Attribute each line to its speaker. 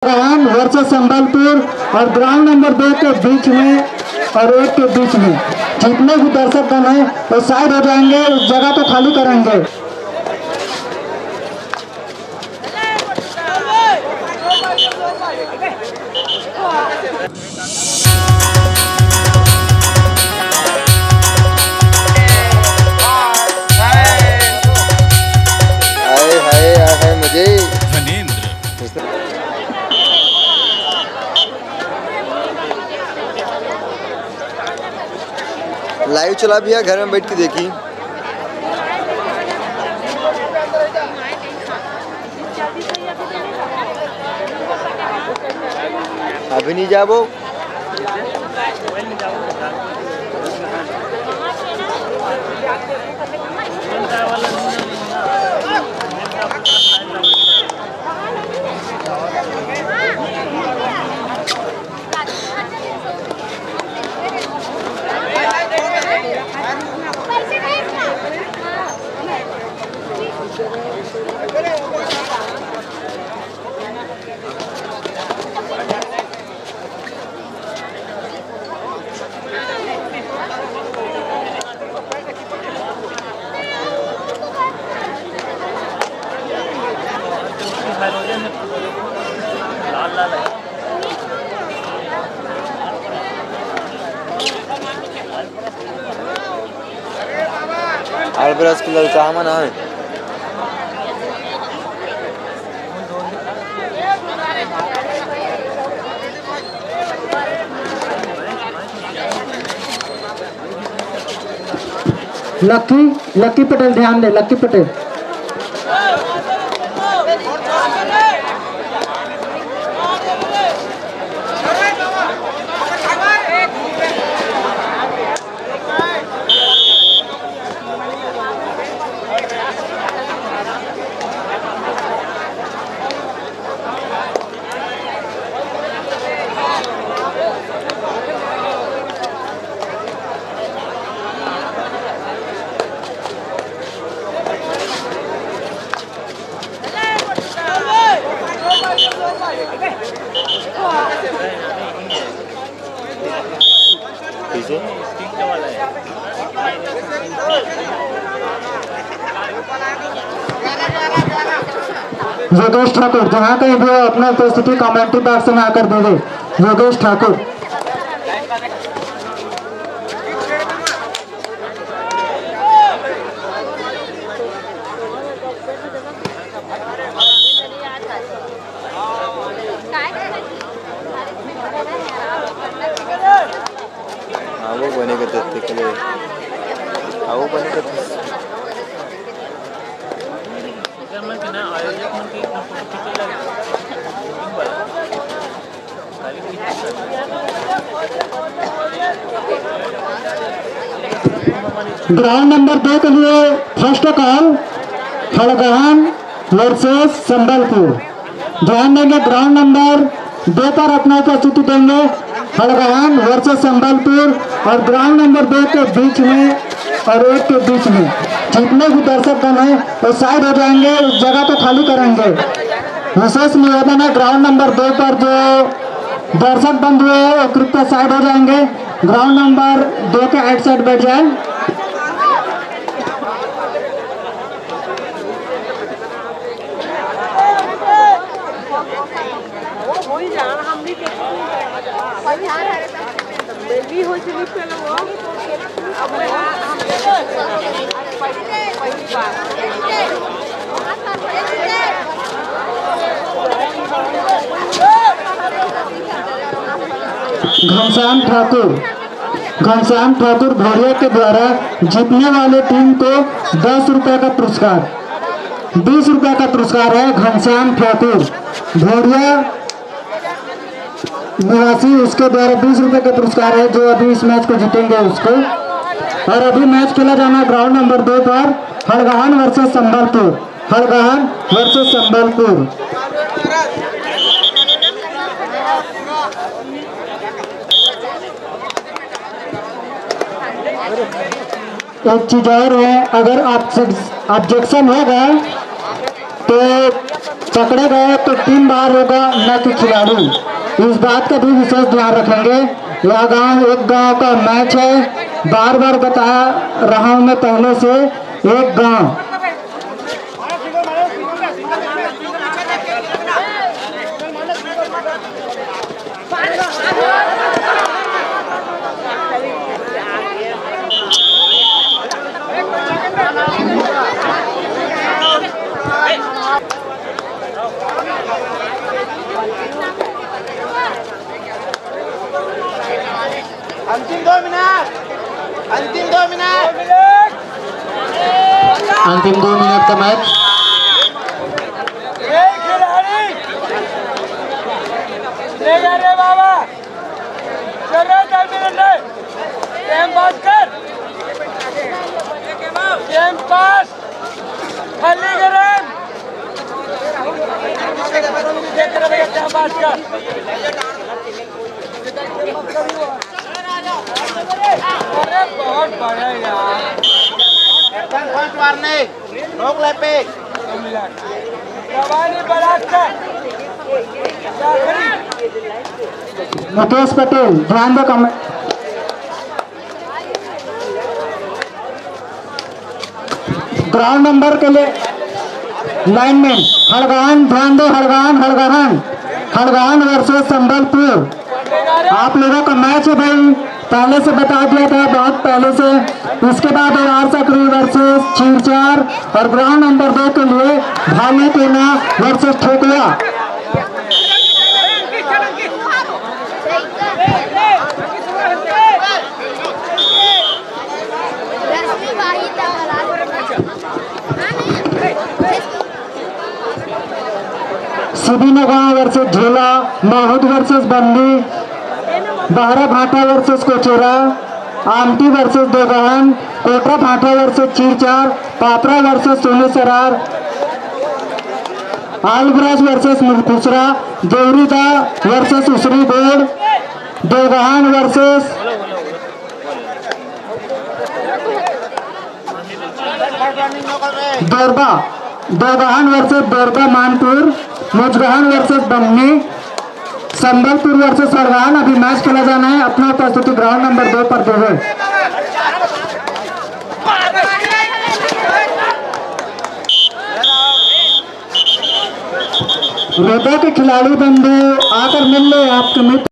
Speaker 1: खड़गवान versus Sambalpur और ground number 2 के बीच में और 1 के बीच में जितने भी दर्शक गण हैं वो साइड हो जाएंगे, उस जगह को खाली करेंगे।
Speaker 2: हाय मुझे लाइव चला भी है, घर में बैठ के देखी। अभी नहीं जाबो। आलब्रस की ललचा मना है।
Speaker 1: लक्की पटेल ध्यान दे, लक्की पटेल। योगेश ठाकुर जहाँ कहीं भी अपना उपस्थिति कमेंट्री बॉक्स में आकर दे दे। योगेश ठाकुर
Speaker 2: वो बनेगा दत्ते के लिए, वो बनेगा
Speaker 1: ग्राउंड नंबर 2 के लिए फर्स्ट कॉल खड़गवान वर्सेस संबलपुर। ध्यान देंगे, ग्राउंड नंबर 2 पर अपना उपस्थिति देंगे खड़गवान वर्सेस संबलपुर और ग्राउंड नंबर 2 के बीच में और 1 के बीच में जितने भी दर्शक गण हैं वो साइड हो जाएंगे, उस जगह को खाली करेंगे। विशेष निवेदन है, ग्राउंड नंबर 2 पर जो दर्शक बंधु है वो कृपया साइड हो जाएंगे, ग्राउंड नंबर 2 के आइट साइड बैठ जाए। घनश्याम ठाकुर भोरिया के द्वारा जीतने वाले टीम को 10 रुपए का पुरस्कार, 20 रुपए का पुरस्कार है। घनश्याम ठाकुर भोरिया निवासी, उसके द्वारा 20 रुपए का पुरस्कार है जो अभी इस मैच को जीतेंगे उसको। और अभी मैच खेला जाना ग्राउंड नंबर 2 पर खड़गवान वर्सेस संबलपुर, खड़गवान वर्सेस संबलपुर। एक चीज और है, अगर ऑब्जेक्शन होगा तो पकड़े गए तो 3 बार होगा न कि खिलाड़ी। इस बात का भी विशेष ध्यान रखेंगे। यह गांव एक गांव का मैच है, बार बार बता रहा हूं मैं पहले से, एक गांव।
Speaker 3: अंतिम 2 मिनट, अंतिम 2 मिनट,
Speaker 1: अंतिम 2 मिनट का मैच।
Speaker 3: रे बाबा चल रहा 4 मिनट है। गेम पास कर, गेम पास खाली गेम देख रहे भैया, गेम पास कर। अरे बहुत बड़ा यार, 5 मारने रोक ले पे जवानी बरात का
Speaker 1: मुकेश पटेल ध्यान दो कम। ग्राउंड नंबर के लिए लाइनमैन हड़गान, ध्यान दो, हड़गान हड़गान हड़गान वर्सेस संबलपुर। आप लोगों का मैच है भाई, पहले से बता दिया था, बहुत पहले से। इसके बाद आर सकरी वर्सेस चीरचार और ग्राउंड नंबर 2 के लिए भाली कोना वर्सेस ठोकुआ। सिबीनगांव वर्सेस झोला, माहौद वर्सेस बंदी, बहरा भाटा वर्सेस कोचेरा, आमटी वर्सेस दोगहन, कोटरा भाटा वर्सेस चीरचार, पापरा वर्सेस सोने सरार, आलब्राज वर्सेस मुलखुसरा, देवरीदा वर्सेस उसरी बोर्ड, दोगहन वर्सेस दोरबा, दोगहन वर्सेस दोरबा मानपुर, मुजगहन वर्सेस बन्नी, संबलपुर वर्सेस हड़गान। अभी मैच खेला जाना है। अपना उपस्थिति ग्राउंड नंबर 2 पर देवे। रोदा के खिलाड़ी बंधु आकर मिल ले आपके मित्र।